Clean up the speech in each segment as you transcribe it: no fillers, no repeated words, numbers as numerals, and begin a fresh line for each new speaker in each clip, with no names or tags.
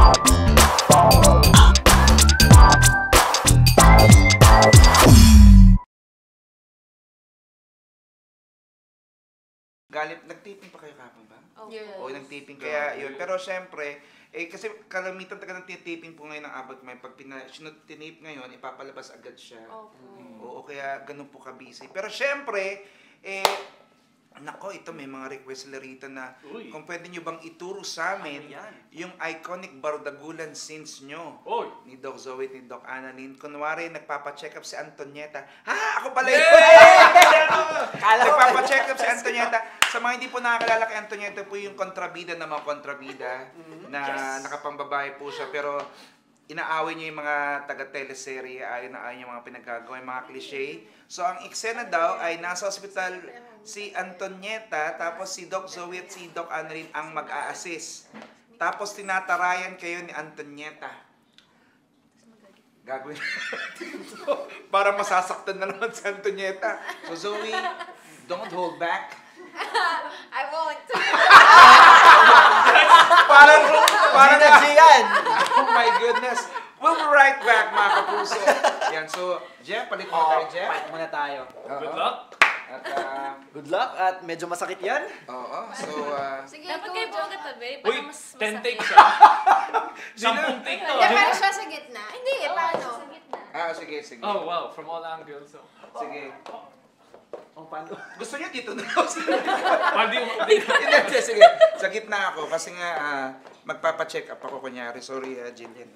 Galit, nag-taping pa kayo kapon ba?
Yes.
Oo, nag-taping kaya yun. Pero syempre, kasi kalamitan talaga ng taping po ngayon ng abot may pag tinape ngayon, ipapalabas agad siya. Oo, kaya ganun po ka-busy. Pero syempre, nako, ito may mga request rito na kung pwede nyo bang ituro sa amin yung iconic bardagulan scenes nyo ni Doc Zoe at ni Doc Annalyn. Kunwari, nagpapacheck up si Antonieta. Ha! Ako pala yun! Nagpapacheck up si Antonieta. Sa mga hindi po nakakilala kay Antonieta po yung kontrabida na mga kontrabida na nakapambabae po siya. Pero inaaway niya yung mga taga-teleserye, ayaw yung mga pinagagawa, yung mga cliche. So, ang eksena daw ay nasa ospital si Antonieta, tapos si Doc Zoe at si Doc Annalyn ang mag-a-assist. Tapos tinatarayan kayo ni Antonieta. Gagawin para masasaktan na naman si Antonieta. So Zoe, don't hold back.
I won't.
Parang yan. Oh my goodness. We'll be right back, mga kapuso. Yan, so, Jeff, palit mo tayo, Jeff.
Palit muna tayo.
Good luck.
At,
good luck at medyo masakit yan.
oo, so,
Sige,
Dapat kayo po katabi.
Uy,
Para mas
10 takes
masakit.
10 take to.
Hindi, parang siya sa gitna. Hindi, paano?
Sa gitna.
sige.
Oh, wow. From all angles.
Sige.
Oh, paano?
Gusto niya dito na.
Hindi.
Sige, sa gitna ako kasi nga magpapacheck up ako kunyari. Sorry, Jillian.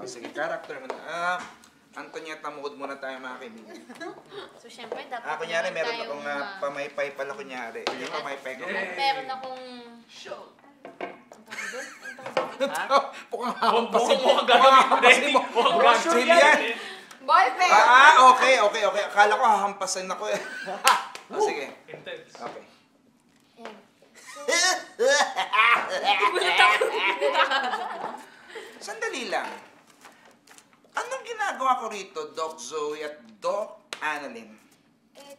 Sige, character mo na. Antonieta, muod muna tayo mga kaibigan.
So, syempre, dapat
Kunyari, meron
tayong,
akong pamaypay pala kunyari. Hindi pamaypay ko.
meron akong show.
Mukhang
Mukhang gagawin.
Jillian!
Boyfriend!
Okay. Akala ko hahampasan ako eh. Sige.
Intense.
Okay. Sandali lang. Anong ginagawa ko rito, Doc Zoe at Doc Annalyn?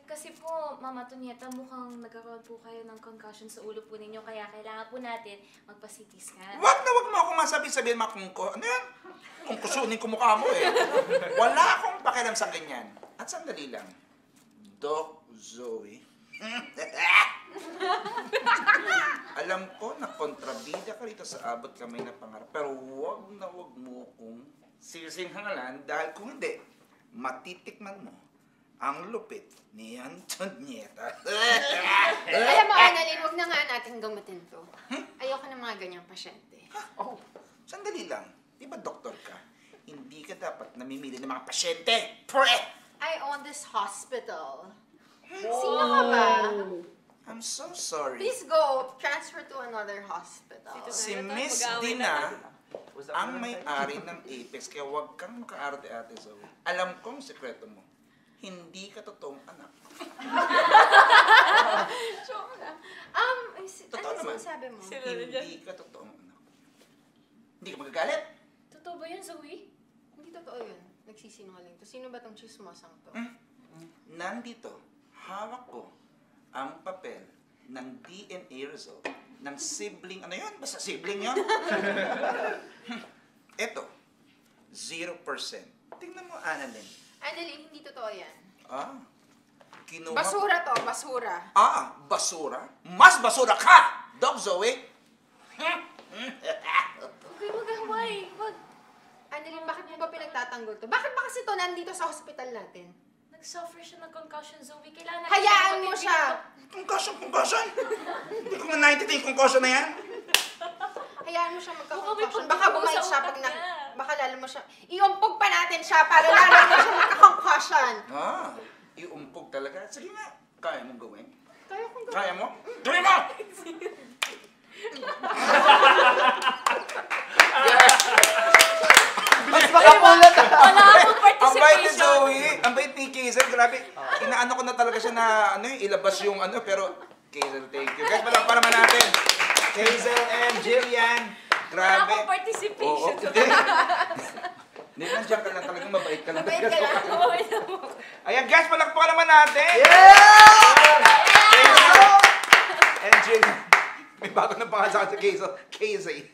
Kasi po, Mama Tonieta, mukhang nagkakaroon po kayo ng concussion sa ulo po ninyo, kaya kailangan po natin magpa-CT scan.
Wag mo akong masabi-sabihin ano yan? Kung kusunin ko mukha mo eh. Wala akong pakialam sa ganyan. At sandali lang. Doc Zoe. Alam ko na kontrabida ka rito sa abot kamay na pangarap. Pero wag mo kong sisinghangalan dahil kung hindi, matitikman mo ang lupit ni Antonieta.
Alam mo, Annalyn, huwag na nga natin gamitin to. Ayoko ng mga ganyang pasyente.
Sandali lang. Di ba doktor ka? Hindi ka dapat namimili ng mga pasyente. Pre!
I own this hospital. Sino ka ba?
I'm so sorry.
Please go. Transfer to another hospital.
Si Miss Dina ang may-ari ng Apex, kaya huwag kang makaarte-ate, Zoe. Alam kong sekreto mo. Hindi ka totoong anak.
Joke lang.
Totoo
Ano
naman.
sinasabi mo?
Hindi ka totoong anak. Hindi ka magagalit.
Totoo ba yun, Zoe?
Hindi totoo yun. Nagsisinungaling to. Sino ba tong chismosang to?
Nandito, hawak ko ang papel ng DNA result ng sibling, ano yun? Basta sibling yun. Eto, 0%. Tingnan mo, Annalyn.
Annalyn, hindi totoo yan.
Kinuha...
Basura to, basura.
Basura? Mas basura ka, Doc Zoe!
Huwag kayo mag-away. Wag.
Annalyn, bakit mo ba pinagtatanggol to? Bakit ba kasi to nandito sa hospital natin?
Nag-suffer siya ng concussion, Zoe. Kailangan
Hayaan mo siya!
Concussion! Hindi ko nga nakikita yung concussion na yan.
Hayaan mo siya magka-concussion.
Mukhang may
Baka
pagdudugo
bumait
sa
siya
utak
pag
niya.
baka lalo mo siya. Iumpog pa natin siya para lalo mo siya magka-concussion.
Iumpog talaga. Sige nga, kaya mong gawin?
Kaya kong gawin.
Kaya mo? Gawin mo!
Mas makapulat
Wala akong
Ang bait ni
participation.
Zoe, ang bait ni Kizel, grabe. Inaano ko na talaga siya na ilabas yung pero Kizel, thank you. Guys, para naman natin. Kizel and Jillian,
Wala
grabe.
akong participation.
Hindi, nandiyan ka lang talagang mabait ka lang.
Mabait ka lang.
Ayan guys, palakpakan naman natin. And Jillian, may bago na pangalan sa Kizel. Casey.